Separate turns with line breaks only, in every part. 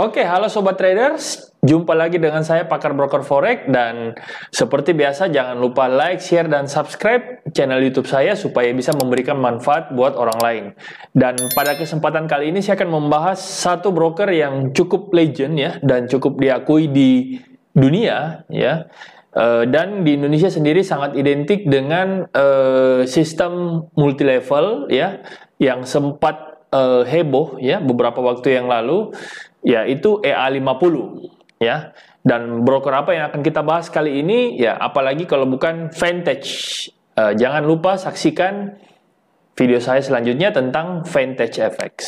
Oke, halo Sobat Traders, jumpa lagi dengan saya Pakar Broker Forex dan seperti biasa jangan lupa like, share, dan subscribe channel YouTube saya supaya bisa memberikan manfaat buat orang lain. Dan pada kesempatan kali ini saya akan membahas satu broker yang cukup legend ya dan cukup diakui di dunia ya. Dan di Indonesia sendiri sangat identik dengan sistem multi level ya yang sempat heboh ya beberapa waktu yang lalu, yaitu EA50 ya. Dan broker apa yang akan kita bahas kali ini ya, apalagi kalau bukan Vantage. Jangan lupa saksikan video saya selanjutnya tentang Vantage FX.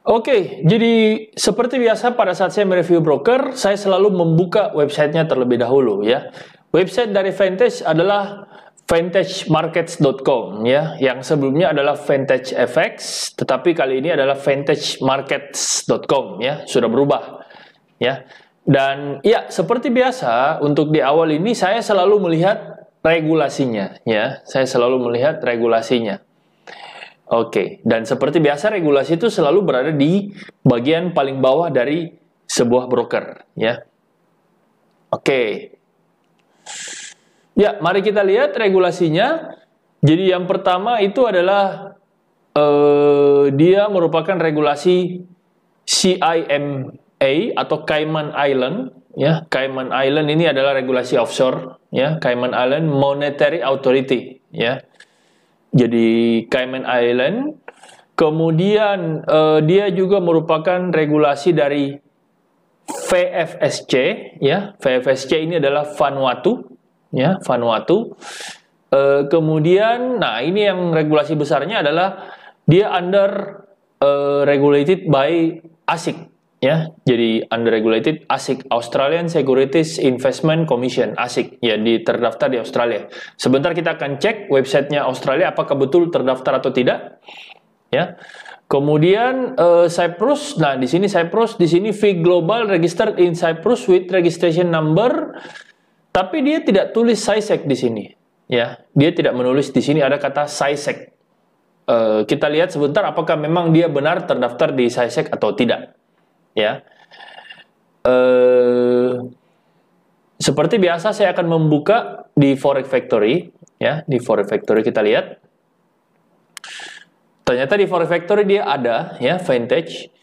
Oke, jadi seperti biasa pada saat saya mereview broker, saya selalu membuka websitenya terlebih dahulu ya. Website dari Vantage adalah vantagemarkets.com ya, yang sebelumnya adalah Vantage FX, tetapi kali ini adalah vantagemarkets.com ya, sudah berubah ya. Dan ya seperti biasa untuk di awal ini saya selalu melihat regulasinya ya, saya selalu melihat regulasinya. Oke, dan seperti biasa regulasi itu selalu berada di bagian paling bawah dari sebuah broker ya. Oke. Ya, mari kita lihat regulasinya. Jadi yang pertama itu adalah dia merupakan regulasi CIMA atau Cayman Island ya. Cayman Island ini adalah regulasi offshore ya, Cayman Island Monetary Authority ya. Jadi Cayman Island. Kemudian dia juga merupakan regulasi dari VFSC ya. VFSC ini adalah Vanuatu ya, Vanuatu. Kemudian nah ini yang regulasi besarnya adalah dia under regulated by ASIC ya. Jadi under regulated ASIC, Australian Securities Investment Commission, ASIC ya, terdaftar di Australia. Sebentar kita akan cek websitenya Australia apakah betul terdaftar atau tidak ya. Kemudian Cyprus, nah di sini Cyprus, di sini V Global registered in Cyprus with registration number, tapi dia tidak tulis SISEC di sini ya. Dia tidak menulis di sini ada kata SISEC. Kita lihat sebentar apakah memang dia benar terdaftar di SISEC atau tidak ya. Seperti biasa saya akan membuka di Forex Factory ya. Di Forex Factory kita lihat, ternyata di Forex Factory dia ada ya, Vantage.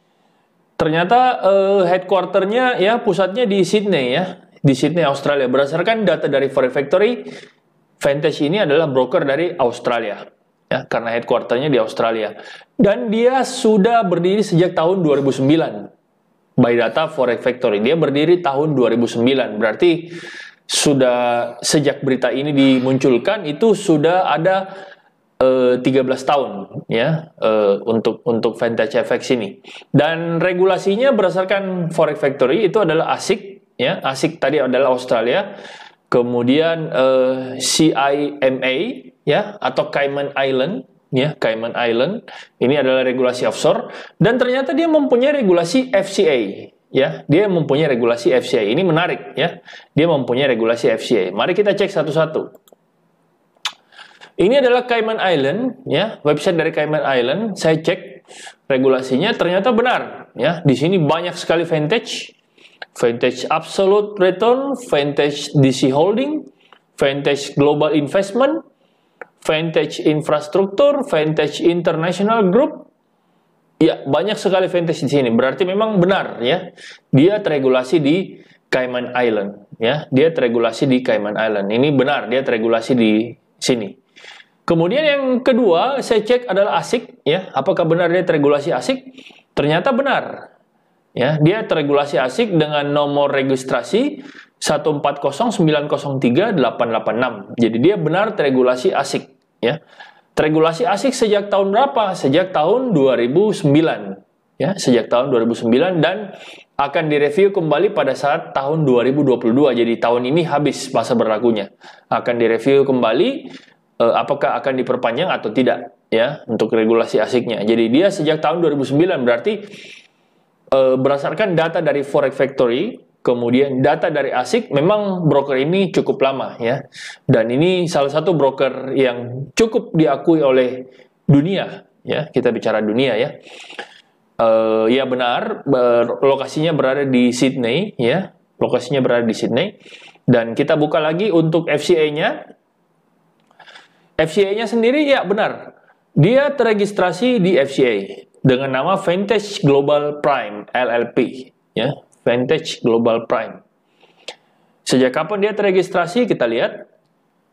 Ternyata headquarternya ya, pusatnya di Sydney ya, di Sydney Australia. Berdasarkan data dari Forex Factory, Vantage ini adalah broker dari Australia ya, karena headquarternya di Australia. Dan dia sudah berdiri sejak tahun 2009. By data Forex Factory, dia berdiri tahun 2009. Berarti sudah sejak berita ini dimunculkan itu sudah ada 13 tahun ya untuk Vantage FX ini. Dan regulasinya berdasarkan Forex Factory itu adalah ASIC ya. ASIC tadi adalah Australia. Kemudian CIMA ya, atau Cayman Island ya, Cayman Island. Ini adalah regulasi offshore, dan ternyata dia mempunyai regulasi FCA ya. Dia mempunyai regulasi FCA. Ini menarik ya. Dia mempunyai regulasi FCA. Mari kita cek satu-satu. Ini adalah Cayman Island ya, website dari Cayman Island. Saya cek regulasinya, ternyata benar ya. Di sini banyak sekali Vantage. Vantage Absolute Return, Vantage DC Holding, Vantage Global Investment, Vantage Infrastructure, Vantage International Group. Ya, banyak sekali Vantage di sini. Berarti memang benar ya. Dia teregulasi di Cayman Island ya. Dia teregulasi di Cayman Island. Ini benar, dia teregulasi di sini. Kemudian yang kedua saya cek adalah ASIC ya. Apakah benar dia teregulasi ASIC? Ternyata benar. Ya, dia teregulasi ASIC dengan nomor registrasi 140903886. Jadi dia benar teregulasi ASIC ya. Teregulasi ASIC sejak tahun berapa? Sejak tahun 2009 ya, sejak tahun 2009, dan akan direview kembali pada saat tahun 2022. Jadi tahun ini habis masa berlakunya. Akan direview kembali apakah akan diperpanjang atau tidak ya untuk regulasi ASIC-nya. Jadi dia sejak tahun 2009, berarti berdasarkan data dari Forex Factory, kemudian data dari ASIC, memang broker ini cukup lama ya. Dan ini salah satu broker yang cukup diakui oleh dunia ya. Kita bicara dunia ya. Ya benar, lokasinya berada di Sydney ya. Lokasinya berada di Sydney. Dan kita buka lagi untuk FCA-nya. FCA-nya sendiri ya benar. Dia terregistrasi di FCA dengan nama Vantage Global Prime LLP ya. Vantage Global Prime. Sejak kapan dia terregistrasi? Kita lihat.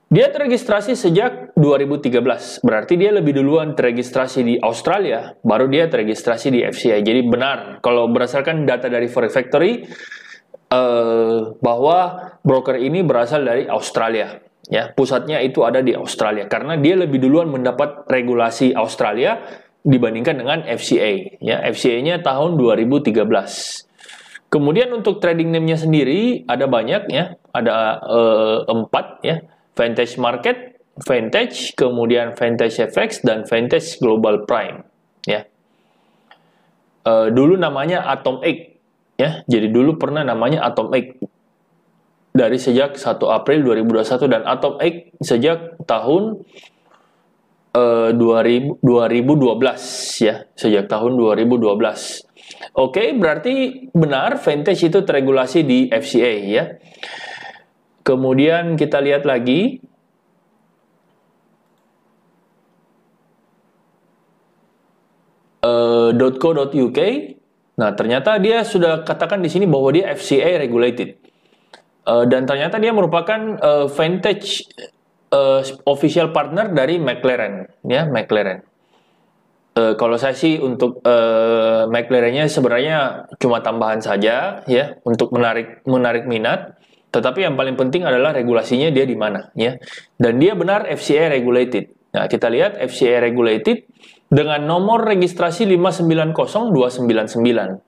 Dia terregistrasi sejak 2013. Berarti dia lebih duluan terregistrasi di Australia, baru dia terregistrasi di FCA. Jadi benar, kalau berdasarkan data dari Forex Factory, bahwa broker ini berasal dari Australia. Ya, pusatnya itu ada di Australia. Karena dia lebih duluan mendapat regulasi Australia dibandingkan dengan FCA. Ya, FCA-nya tahun 2013. Kemudian untuk trading name-nya sendiri ada banyak ya, ada 4 ya, Vantage Market, Vantage, kemudian Vantage FX dan Vantage Global Prime ya. Dulu namanya Atom X ya, jadi dulu pernah namanya Atom X dari sejak 1 April 2021 dan Atom X sejak tahun 2012 ya, sejak tahun 2012. Oke, berarti benar Vantage itu terregulasi di FCA ya. Kemudian kita lihat lagi. .co.uk. Nah, ternyata dia sudah katakan di sini bahwa dia FCA regulated. Dan ternyata dia merupakan Vantage official partner dari McLaren ya, McLaren. Kalau saya sih untuk McLaren-nya sebenarnya cuma tambahan saja ya untuk menarik minat. Tetapi yang paling penting adalah regulasinya dia di mana ya. Dan dia benar FCA regulated. Nah, kita lihat FCA regulated dengan nomor registrasi 590-299.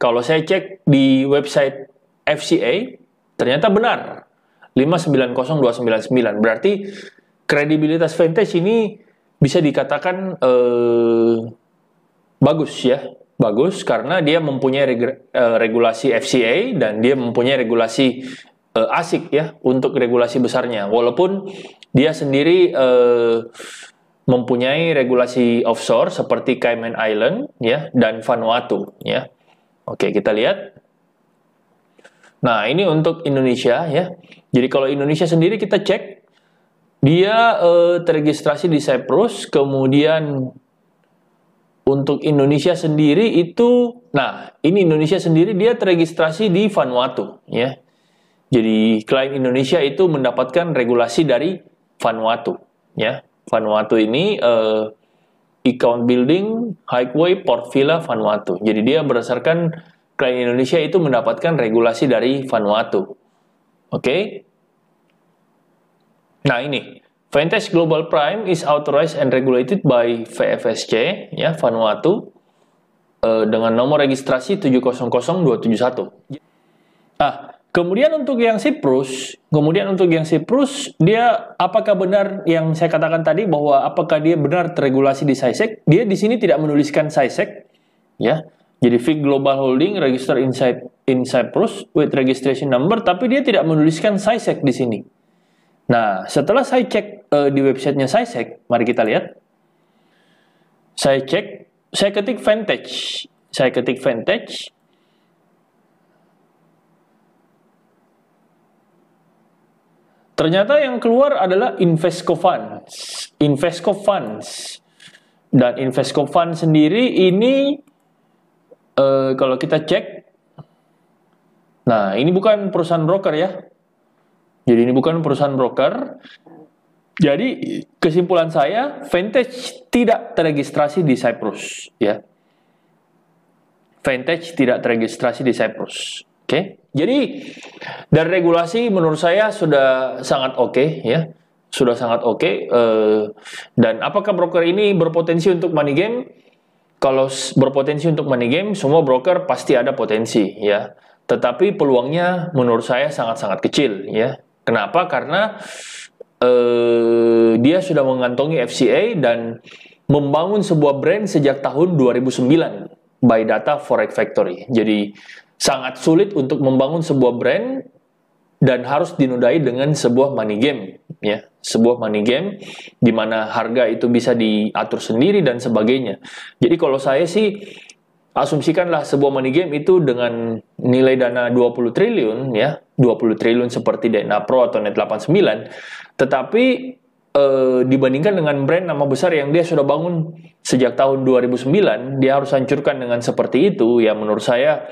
Kalau saya cek di website FCA ternyata benar 590-299. Berarti kredibilitas Vantage ini bisa dikatakan bagus ya, bagus karena dia mempunyai regulasi FCA dan dia mempunyai regulasi ASIC ya untuk regulasi besarnya. Walaupun dia sendiri mempunyai regulasi offshore seperti Cayman Island ya dan Vanuatu ya. Oke, kita lihat. Nah, ini untuk Indonesia ya. Jadi kalau Indonesia sendiri kita cek dia terregistrasi di Cyprus, kemudian untuk Indonesia sendiri itu, nah ini Indonesia sendiri dia terregistrasi di Vanuatu ya. Jadi klien Indonesia itu mendapatkan regulasi dari Vanuatu ya. Vanuatu ini account building Highway Port Vila Vanuatu. Jadi dia berdasarkan klien Indonesia itu mendapatkan regulasi dari Vanuatu. Oke. Nah ini, Vantage Global Prime is authorized and regulated by VFSC, ya, Vanuatu, dengan nomor registrasi 700271. Nah, kemudian untuk yang Cyprus, dia apakah benar yang saya katakan tadi bahwa apakah dia benar terregulasi di SISEC? Dia di sini tidak menuliskan SISEC, ya. Jadi VIC Global Holding register in Cyprus with registration number, tapi dia tidak menuliskan SISEC di sini. Nah, setelah saya cek di websitenya SISEC, mari kita lihat. Saya cek, saya ketik Vantage. Ternyata yang keluar adalah Invesco Funds. Dan Invesco Funds sendiri ini, kalau kita cek, nah ini bukan perusahaan broker ya. Jadi ini bukan perusahaan broker. Jadi kesimpulan saya, Vantage tidak terregistrasi di Cyprus, ya. Vantage tidak terregistrasi di Cyprus. Oke. Jadi dari regulasi menurut saya sudah sangat oke, ya. Sudah sangat oke. Dan apakah broker ini berpotensi untuk money game? Kalau berpotensi untuk money game, semua broker pasti ada potensi, ya. Tetapi peluangnya menurut saya sangat-sangat kecil, ya. Kenapa? Karena dia sudah mengantongi FCA dan membangun sebuah brand sejak tahun 2009 by data Forex Factory. Jadi sangat sulit untuk membangun sebuah brand dan harus dinodai dengan sebuah money game. ya, sebuah money game di mana harga itu bisa diatur sendiri dan sebagainya. Jadi kalau saya sih asumsikanlah sebuah money game itu dengan nilai dana 20 triliun ya, 20 triliun seperti Dana Pro atau Net89, tetapi dibandingkan dengan brand nama besar yang dia sudah bangun sejak tahun 2009, dia harus hancurkan dengan seperti itu, ya menurut saya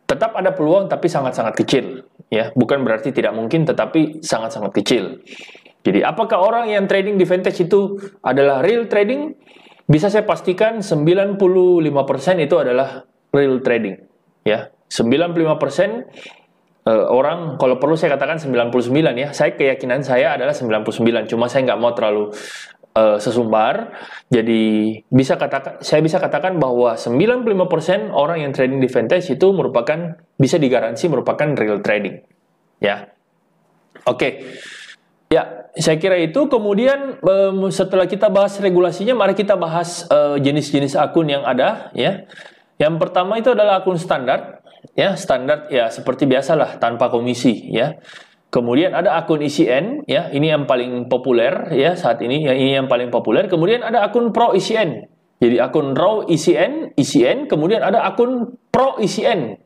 tetap ada peluang tapi sangat-sangat kecil, ya. Bukan berarti tidak mungkin, tetapi sangat-sangat kecil. Jadi apakah orang yang trading di vintage itu adalah real trading? Bisa saya pastikan 95% itu adalah real trading, ya. 95% orang, kalau perlu saya katakan 99 ya. Keyakinan saya adalah 99, cuma saya nggak mau terlalu sesumbar. Jadi saya bisa katakan bahwa 95% orang yang trading di vintage itu bisa digaransi merupakan real trading. Ya. Oke. Ya, saya kira itu. Kemudian setelah kita bahas regulasinya, mari kita bahas jenis-jenis akun yang ada, ya. Yang pertama itu adalah akun standar. Ya, standar ya seperti biasalah tanpa komisi, ya. Kemudian ada akun ECN, ya, ini yang paling populer ya saat ini, ya, ini yang paling populer. Kemudian ada akun Pro ECN. Jadi akun Raw ECN, kemudian ada akun Pro ECN.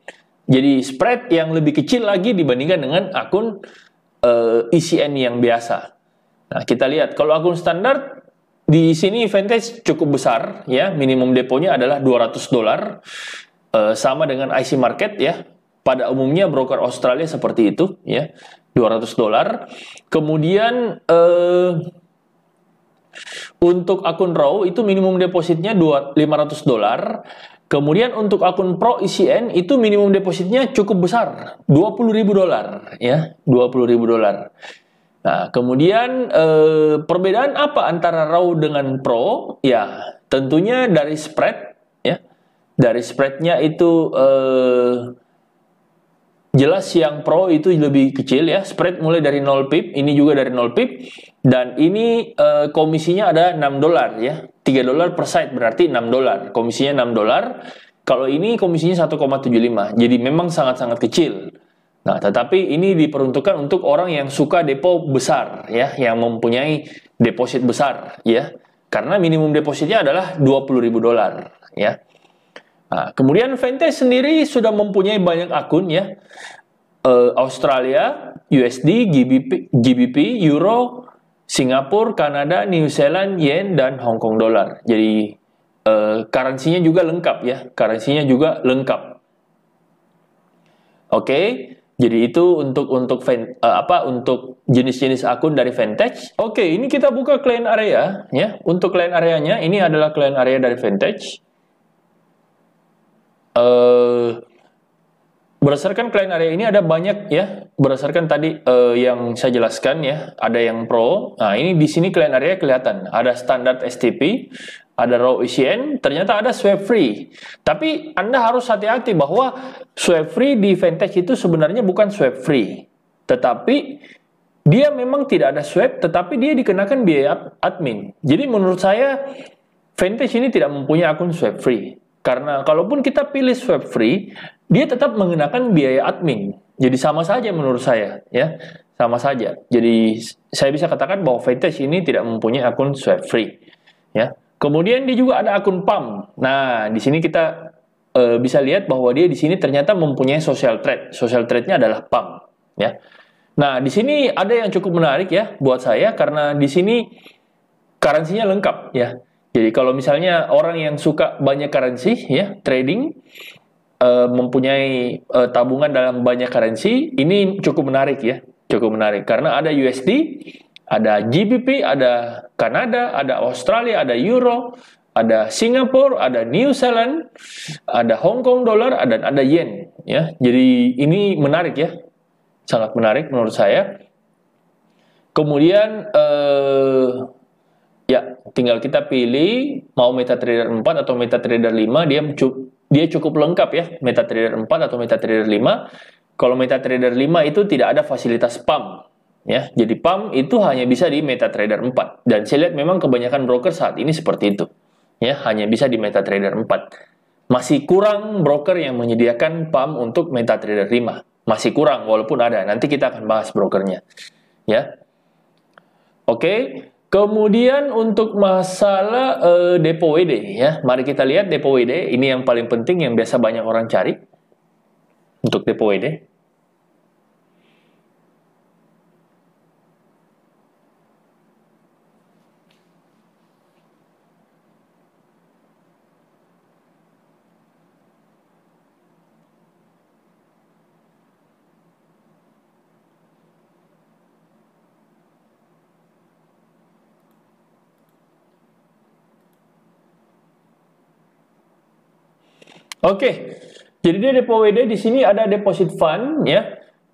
Jadi spread yang lebih kecil lagi dibandingkan dengan akun ECN yang biasa. Nah, kita lihat kalau akun standar di sini vintage cukup besar, ya, minimum deponya adalah $200. Sama dengan IC Market, ya. Pada umumnya broker Australia seperti itu, ya, $200. Kemudian untuk akun Raw itu minimum depositnya $500. Kemudian untuk akun Pro ECN itu minimum depositnya cukup besar, $20.000, ya, $20.000. Nah, kemudian perbedaan apa antara Raw dengan Pro? Ya, tentunya dari spread, ya. Dari spreadnya itu jelas yang Pro itu lebih kecil, ya. Spread mulai dari 0 pip, ini juga dari 0 pip, dan ini komisinya ada $6, ya. $3 per site berarti $6. Komisinya $6. Kalau ini komisinya 1,75. Jadi memang sangat-sangat kecil. Nah, tetapi ini diperuntukkan untuk orang yang suka depo besar, ya, yang mempunyai deposit besar, ya. Karena minimum depositnya adalah $20.000, ya. Nah, kemudian vintage sendiri sudah mempunyai banyak akun, ya. Australia, USD, GBP, Euro, Singapura, Kanada, New Zealand, Yen, dan Hong Kong Dollar. Jadi currency-nya juga lengkap, ya. Currency-nya juga lengkap. Oke. Jadi itu untuk jenis-jenis akun dari vintage. Oke, ini kita buka client area, ya. Untuk client areanya ini adalah client area dari vintage. Berdasarkan client area ini ada banyak, ya, berdasarkan tadi yang saya jelaskan, ya, ada yang Pro. Nah, ini di sini client area kelihatan ada standar STP, ada Raw ECN, ternyata ada swap free. Tapi Anda harus hati-hati bahwa swap free di vintage itu sebenarnya bukan swap free, tetapi dia memang tidak ada swap, tetapi dia dikenakan biaya admin. Jadi menurut saya vintage ini tidak mempunyai akun swap free. Karena kalaupun kita pilih swap free, dia tetap mengenakan biaya admin. Jadi sama saja menurut saya, ya. Sama saja. Jadi saya bisa katakan bahwa vintage ini tidak mempunyai akun swap free, ya. Kemudian dia juga ada akun pump. Nah, di sini kita bisa lihat bahwa dia di sini ternyata mempunyai social trade. Social trade-nya adalah pump, ya. Nah, di sini ada yang cukup menarik, ya, buat saya, karena di sini currency-nya lengkap, ya. Jadi kalau misalnya orang yang suka banyak currency, ya, trading, mempunyai tabungan dalam banyak currency, ini cukup menarik, ya, cukup menarik karena ada USD, ada GBP, ada Kanada, ada Australia, ada Euro, ada Singapura, ada New Zealand, ada Hong Kong Dollar, dan ada Yen, ya. Jadi ini menarik, ya, sangat menarik menurut saya. Kemudian ya, tinggal kita pilih mau MetaTrader 4 atau MetaTrader 5, dia cukup lengkap, ya, MetaTrader 4 atau MetaTrader 5. Kalau MetaTrader 5 itu tidak ada fasilitas pump, ya. Jadi pump itu hanya bisa di MetaTrader 4. Dan saya lihat memang kebanyakan broker saat ini seperti itu, ya, hanya bisa di MetaTrader 4. Masih kurang broker yang menyediakan pump untuk MetaTrader 5. Masih kurang walaupun ada. Nanti kita akan bahas brokernya, ya. Oke. Kemudian untuk masalah depo WD ya, mari kita lihat depo WD ini yang paling penting yang biasa banyak orang cari untuk depo WD. Oke, jadi dia depo WD di sini ada deposit fund ya.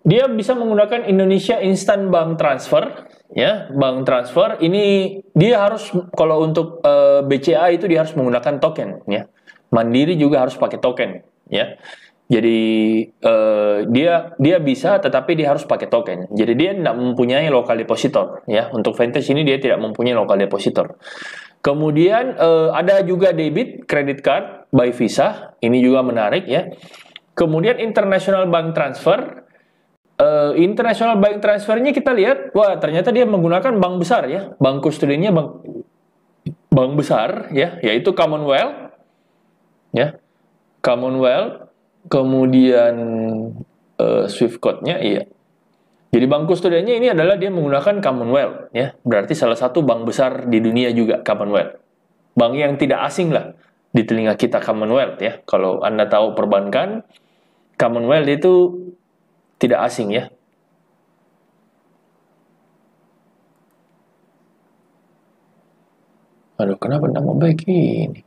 Dia bisa menggunakan Indonesia Instant Bank Transfer ya, bank transfer ini dia harus kalau untuk BCA itu dia harus menggunakan token ya. Mandiri juga harus pakai token ya. Jadi dia bisa tetapi dia harus pakai token. Jadi dia tidak mempunyai local depositor ya. Untuk Vantage ini dia tidak mempunyai local depositor. Kemudian ada juga debit credit card by Visa, ini juga menarik ya. Kemudian international bank transfer, international bank transfernya kita lihat, wah ternyata dia menggunakan bank besar ya, bank kustodiannya bank besar ya, yaitu Commonwealth ya, Commonwealth, kemudian Swift code-nya iya. Jadi bank kustodiannya ini adalah dia menggunakan Commonwealth ya. Berarti salah satu bank besar di dunia juga Commonwealth. Bank yang tidak asing lah di telinga kita Commonwealth ya. Kalau Anda tahu perbankan, Commonwealth itu tidak asing ya. Aduh, kenapa nama baik ini?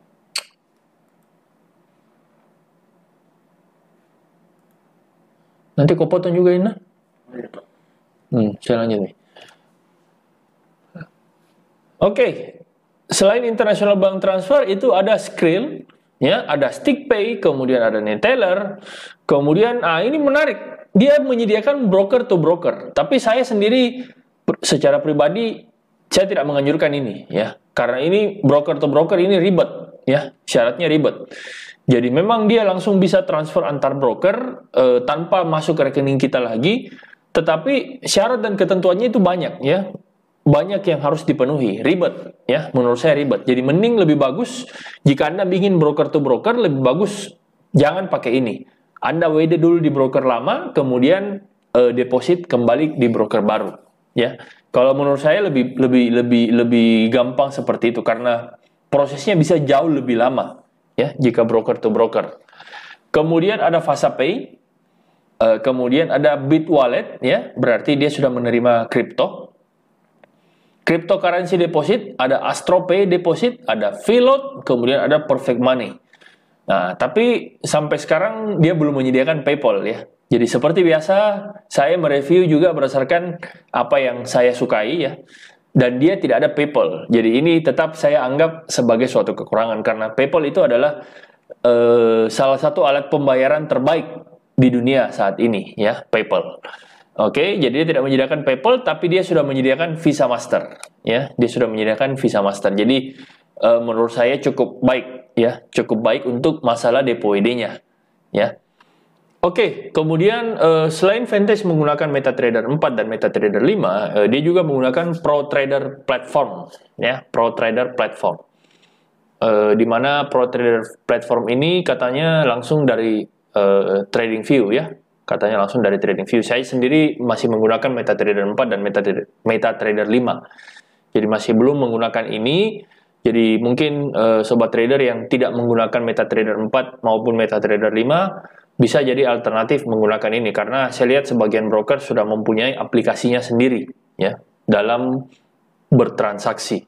Nanti kau potong juga ini. Saya lanjut nih. Oke, selain international bank transfer itu ada Skrill, ya, ada StickPay, kemudian ada Neteller, kemudian ini menarik, dia menyediakan broker to broker. Tapi saya sendiri secara pribadi saya tidak menganjurkan ini, ya, karena ini broker to broker ini ribet, ya, syaratnya ribet. Jadi memang dia langsung bisa transfer antar broker tanpa masuk ke rekening kita lagi. Tetapi syarat dan ketentuannya itu banyak ya. Banyak yang harus dipenuhi, ribet ya. Menurut saya ribet. Jadi mending lebih bagus jika Anda ingin broker to broker lebih bagus jangan pakai ini. Anda WD dulu di broker lama, kemudian deposit kembali di broker baru ya. Kalau menurut saya lebih gampang seperti itu karena prosesnya bisa jauh lebih lama ya jika broker to broker. Kemudian ada FasaPay. Kemudian ada Bitwallet ya, berarti dia sudah menerima kripto. Cryptocurrency deposit, ada AstroPay deposit, ada Float, kemudian ada Perfect Money. Nah, tapi sampai sekarang dia belum menyediakan PayPal ya. Jadi seperti biasa, saya mereview juga berdasarkan apa yang saya sukai ya. Dan dia tidak ada PayPal. Jadi ini tetap saya anggap sebagai suatu kekurangan karena PayPal itu adalah salah satu alat pembayaran terbaik di dunia saat ini ya, PayPal. Oke, jadi dia tidak menyediakan PayPal tapi dia sudah menyediakan Visa Master ya. Dia sudah menyediakan Visa Master. Jadi menurut saya cukup baik ya, cukup baik untuk masalah depo WD-nya ya. Oke, kemudian selain Vantage menggunakan MetaTrader 4 dan MetaTrader 5, dia juga menggunakan ProTrader Platform ya, ProTrader Platform. Di mana ProTrader Platform ini katanya langsung dari TradingView ya, katanya langsung dari TradingView. Saya sendiri masih menggunakan MetaTrader 4 dan MetaTrader 5. Jadi masih belum menggunakan ini. Jadi mungkin sobat trader yang tidak menggunakan MetaTrader 4 maupun MetaTrader 5 bisa jadi alternatif menggunakan ini karena saya lihat sebagian broker sudah mempunyai aplikasinya sendiri ya dalam bertransaksi.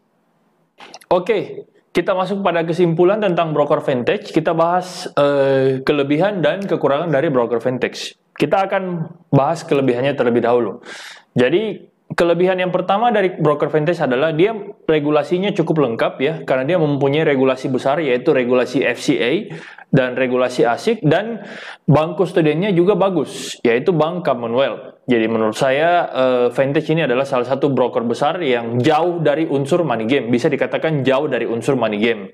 Oke. Kita masuk pada kesimpulan tentang broker Vantage. Kita bahas kelebihan dan kekurangan dari broker Vantage. Kita akan bahas kelebihannya terlebih dahulu. Jadi kelebihan yang pertama dari broker Vantage adalah dia regulasinya cukup lengkap ya, karena dia mempunyai regulasi besar yaitu regulasi FCA dan regulasi ASIC dan bank kustodiannya juga bagus yaitu Bank Commonwealth. Jadi menurut saya Vantage ini adalah salah satu broker besar yang jauh dari unsur money game, bisa dikatakan jauh dari unsur money game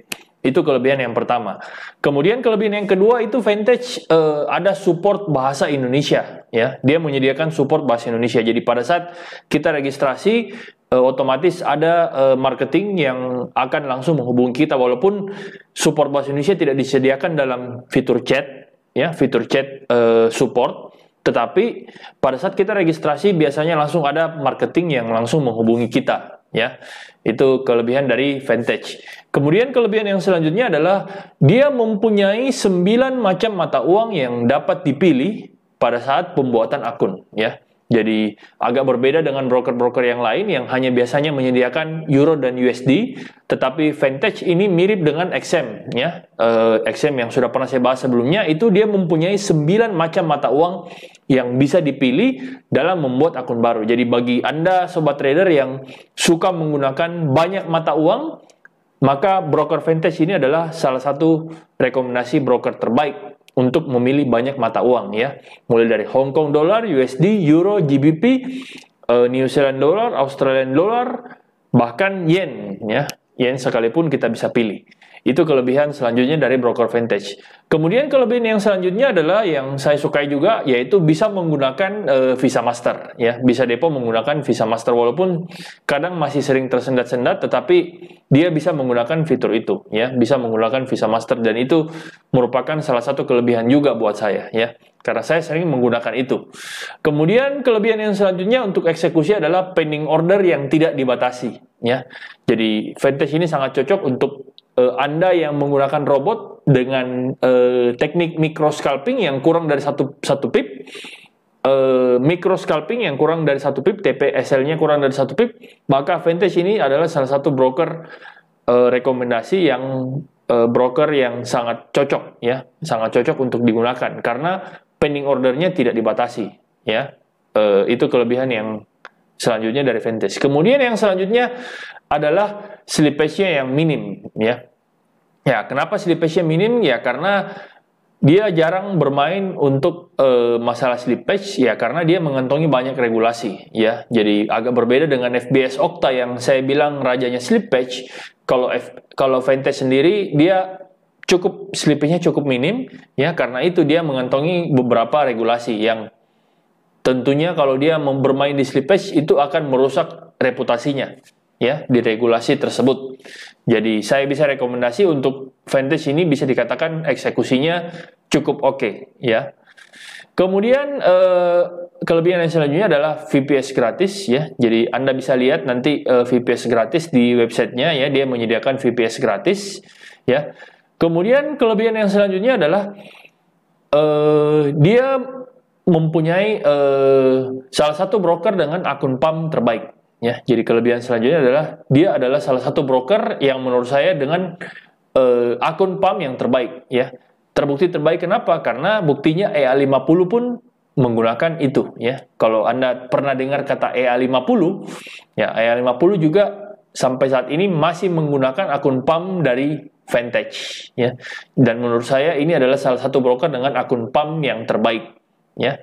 Itu kelebihan yang pertama. Kemudian kelebihan yang kedua itu Vantage ada support bahasa Indonesia, ya. Dia menyediakan support bahasa Indonesia. Jadi pada saat kita registrasi, otomatis ada marketing yang akan langsung menghubungi kita, walaupun support bahasa Indonesia tidak disediakan dalam fitur chat, ya, fitur chat support. Tetapi pada saat kita registrasi biasanya langsung ada marketing yang langsung menghubungi kita, ya. Itu kelebihan dari Vantage. Kemudian kelebihan yang selanjutnya adalah dia mempunyai 9 macam mata uang yang dapat dipilih pada saat pembuatan akun, ya. Jadi agak berbeda dengan broker-broker yang lain yang hanya biasanya menyediakan Euro dan USD, tetapi Vantage ini mirip dengan XM, ya. XM yang sudah pernah saya bahas sebelumnya, itu dia mempunyai 9 macam mata uang yang bisa dipilih dalam membuat akun baru. Jadi bagi Anda sobat trader yang suka menggunakan banyak mata uang, maka broker Vantage ini adalah salah satu rekomendasi broker terbaik untuk memilih banyak mata uang, ya. Mulai dari Hong Kong dollar, USD, Euro, GBP, New Zealand dollar, Australian dollar, bahkan yen, ya. Yen sekalipun kita bisa pilih. Itu kelebihan selanjutnya dari broker Vantage. Kemudian kelebihan yang selanjutnya adalah yang saya sukai juga, yaitu bisa menggunakan Visa Master, ya. Bisa depo menggunakan Visa Master, walaupun kadang masih sering tersendat-sendat, tetapi dia bisa menggunakan fitur itu, ya. Bisa menggunakan Visa Master, dan itu merupakan salah satu kelebihan juga buat saya, ya. Karena saya sering menggunakan itu. Kemudian kelebihan yang selanjutnya untuk eksekusi adalah pending order yang tidak dibatasi, ya. Jadi Vantage ini sangat cocok untuk Anda yang menggunakan robot dengan teknik micro scalping yang kurang dari satu pip, micro scalping yang kurang dari 1 pip, TPSL-nya kurang dari 1 pip, maka Vantage ini adalah salah satu broker rekomendasi yang broker yang sangat cocok, ya, sangat cocok untuk digunakan karena pending ordernya tidak dibatasi, ya. Itu kelebihan yang selanjutnya dari Vantage. Kemudian yang selanjutnya adalah slippage-nya yang minim, ya. Ya, kenapa slippage-nya minim? Ya, karena dia jarang bermain untuk masalah slippage, ya, karena dia mengantongi banyak regulasi, ya. Jadi agak berbeda dengan FBS Okta yang saya bilang rajanya slippage. Kalau Vantage sendiri dia slippage-nya cukup minim, ya, karena itu dia mengantongi beberapa regulasi yang tentunya kalau dia bermain di slippage itu akan merusak reputasinya, ya, di regulasi tersebut. Jadi saya bisa rekomendasi untuk Vantage ini, bisa dikatakan eksekusinya cukup oke, ya. Kemudian kelebihan yang selanjutnya adalah VPS gratis, ya. Jadi Anda bisa lihat nanti VPS gratis di websitenya, ya. Dia menyediakan VPS gratis, ya. Kemudian kelebihan yang selanjutnya adalah dia mempunyai salah satu broker dengan akun PAM terbaik, ya. Jadi kelebihan selanjutnya adalah dia adalah salah satu broker yang menurut saya dengan akun PAM yang terbaik, ya. Terbukti terbaik kenapa? Karena buktinya EA50 pun menggunakan itu, ya. Kalau Anda pernah dengar kata EA50, ya, EA50 juga sampai saat ini masih menggunakan akun PAM dari Vantage, ya. Dan menurut saya ini adalah salah satu broker dengan akun PAM yang terbaik, ya,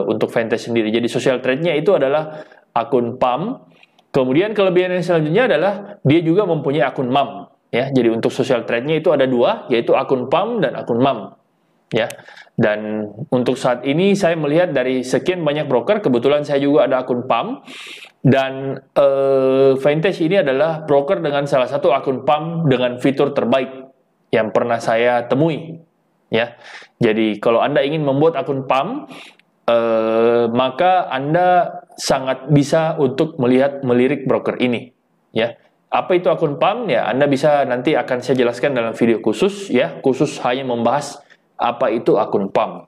untuk Vantage sendiri. Jadi social trade-nya itu adalah akun PAM. Kemudian kelebihan yang selanjutnya adalah dia juga mempunyai akun MAM, ya. Jadi untuk social trade-nya itu ada 2, yaitu akun PAM dan akun MAM, ya. Dan untuk saat ini saya melihat dari sekian banyak broker, kebetulan saya juga ada akun PAM, dan Vantage ini adalah broker dengan salah satu akun PAM dengan fitur terbaik yang pernah saya temui, ya. Jadi kalau Anda ingin membuat akun PAM, maka Anda sangat bisa untuk melirik broker ini, ya. Apa itu akun PAM? Ya, Anda bisa, nanti akan saya jelaskan dalam video khusus, ya, khusus hanya membahas apa itu akun PAM.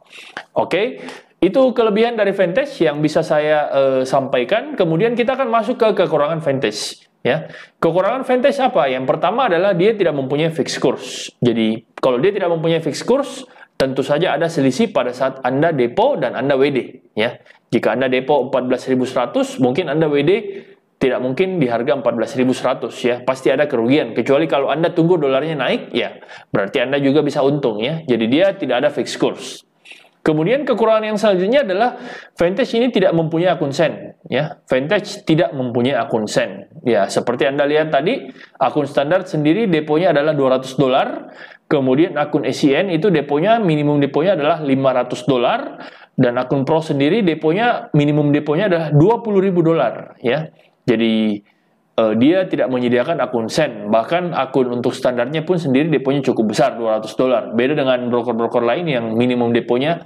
Oke, itu kelebihan dari Vantage yang bisa saya sampaikan. Kemudian kita akan masuk ke kekurangan Vantage, ya. Kekurangan Vantage apa? Yang pertama adalah dia tidak mempunyai fixed course. Jadi kalau dia tidak mempunyai fixed course, tentu saja ada selisih pada saat Anda depo dan Anda WD, ya. Jika Anda depo 14.100, mungkin Anda WD tidak mungkin di harga 14.100, ya. Pasti ada kerugian, kecuali kalau Anda tunggu dolarnya naik, ya, berarti Anda juga bisa untung, ya. Jadi dia tidak ada fixed course. Kemudian kekurangan yang selanjutnya adalah Vantage ini tidak mempunyai akun Send, ya. Vantage tidak mempunyai akun Send. Ya, seperti Anda lihat tadi, akun standar sendiri deponya adalah $200. Kemudian akun SCN itu deponya, minimum deponya adalah $500, dan akun Pro sendiri deponya, minimum deponya adalah $20.000, ya. Jadi dia tidak menyediakan akun Send, bahkan akun untuk standarnya pun sendiri deponya cukup besar, $200. Beda dengan broker-broker lain yang minimum deponya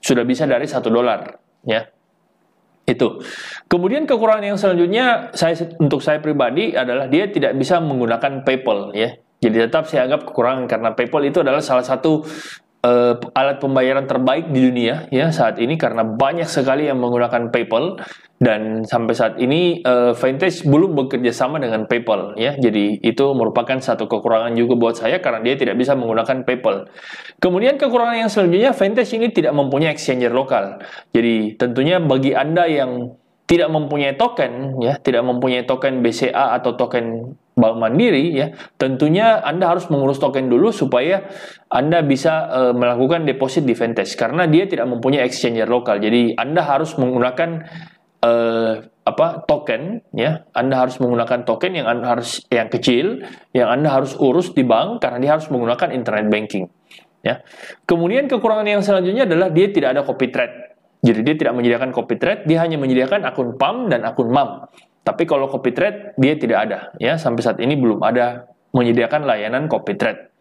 sudah bisa dari $1, ya. Itu. Kemudian kekurangan yang selanjutnya untuk saya pribadi adalah dia tidak bisa menggunakan PayPal, ya. Jadi tetap saya anggap kekurangan karena PayPal itu adalah salah satu alat pembayaran terbaik di dunia, ya, saat ini, karena banyak sekali yang menggunakan PayPal, dan sampai saat ini Vantage belum bekerja sama dengan PayPal, ya. Jadi itu merupakan satu kekurangan juga buat saya karena dia tidak bisa menggunakan PayPal. Kemudian kekurangan yang selanjutnya, Vantage ini tidak mempunyai exchanger lokal. Jadi tentunya bagi Anda yang tidak mempunyai token, ya, tidak mempunyai token BCA atau token Bank Mandiri, ya, tentunya Anda harus mengurus token dulu supaya Anda bisa melakukan deposit di Vantage karena dia tidak mempunyai exchanger lokal. Jadi Anda harus menggunakan token, ya. Anda harus menggunakan token yang kecil, yang Anda harus urus di bank karena dia harus menggunakan internet banking, ya. Kemudian kekurangan yang selanjutnya adalah dia tidak ada copy trade. Jadi dia tidak menyediakan copy trade, dia hanya menyediakan akun PAM dan akun MAM. Tapi kalau copy trade dia tidak ada, ya. Sampai saat ini belum ada menyediakan layanan copy trade.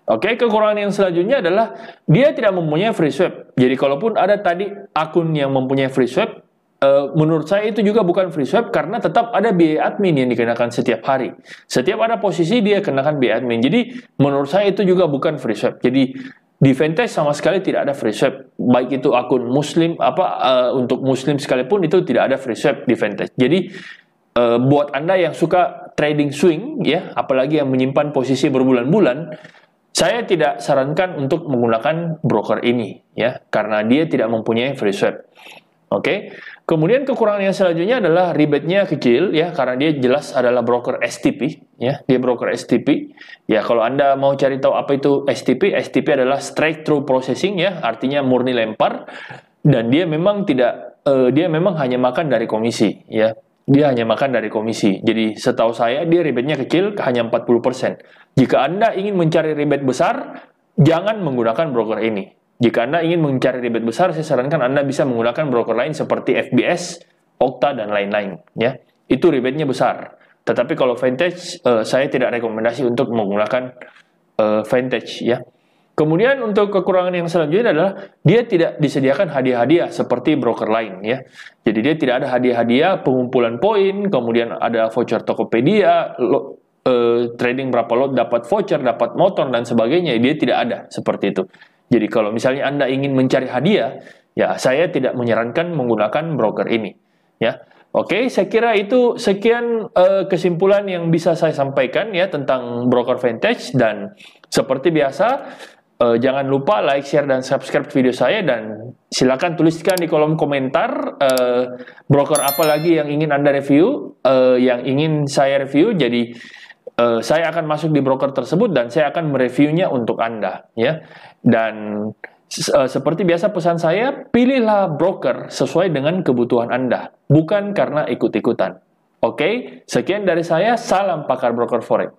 Oke, kekurangan yang selanjutnya adalah dia tidak mempunyai free swap. Jadi kalaupun ada tadi akun yang mempunyai free swap, menurut saya itu juga bukan free swap karena tetap ada biaya admin yang dikenakan setiap hari. Setiap ada posisi dia kenakan biaya admin. Jadi menurut saya itu juga bukan free swap. Jadi di Vantage sama sekali tidak ada free swap. Baik itu akun Muslim untuk Muslim sekalipun itu tidak ada free swap di Vantage. Jadi buat Anda yang suka trading swing, ya, apalagi yang menyimpan posisi berbulan-bulan, saya tidak sarankan untuk menggunakan broker ini, ya, karena dia tidak mempunyai free swap. Oke. Kemudian kekurangan yang selanjutnya adalah rebate-nya kecil, ya, karena dia jelas adalah broker STP, ya. Dia broker STP. Ya, kalau Anda mau cari tahu apa itu STP, STP adalah straight through processing, ya, artinya murni lempar, dan dia memang hanya makan dari komisi, ya. Dia hanya makan dari komisi. Jadi setahu saya dia rebate-nya kecil, hanya 40%. Jika Anda ingin mencari rebate besar, jangan menggunakan broker ini. Jika Anda ingin mencari rebate besar, saya sarankan Anda bisa menggunakan broker lain seperti FBS, Okta, dan lain-lain, ya. Itu rebate-nya besar. Tetapi kalau Vantage, saya tidak rekomendasi untuk menggunakan Vantage, ya. Kemudian untuk kekurangan yang selanjutnya adalah dia tidak disediakan hadiah-hadiah seperti broker lain, ya. Jadi dia tidak ada hadiah-hadiah, pengumpulan poin, kemudian ada voucher Tokopedia, trading berapa lot dapat voucher, dapat motor, dan sebagainya. Dia tidak ada seperti itu. Jadi kalau misalnya Anda ingin mencari hadiah, ya saya tidak menyarankan menggunakan broker ini, ya. Oke, saya kira itu sekian kesimpulan yang bisa saya sampaikan, ya, tentang broker Vantage. Dan seperti biasa, jangan lupa like, share, dan subscribe video saya, dan silakan tuliskan di kolom komentar broker apa lagi yang ingin Anda review, yang ingin saya review. Jadi saya akan masuk di broker tersebut dan saya akan mereviewnya untuk Anda, ya. Dan seperti biasa pesan saya, pilihlah broker sesuai dengan kebutuhan Anda, bukan karena ikut-ikutan. Oke, sekian dari saya, salam pakar broker forex.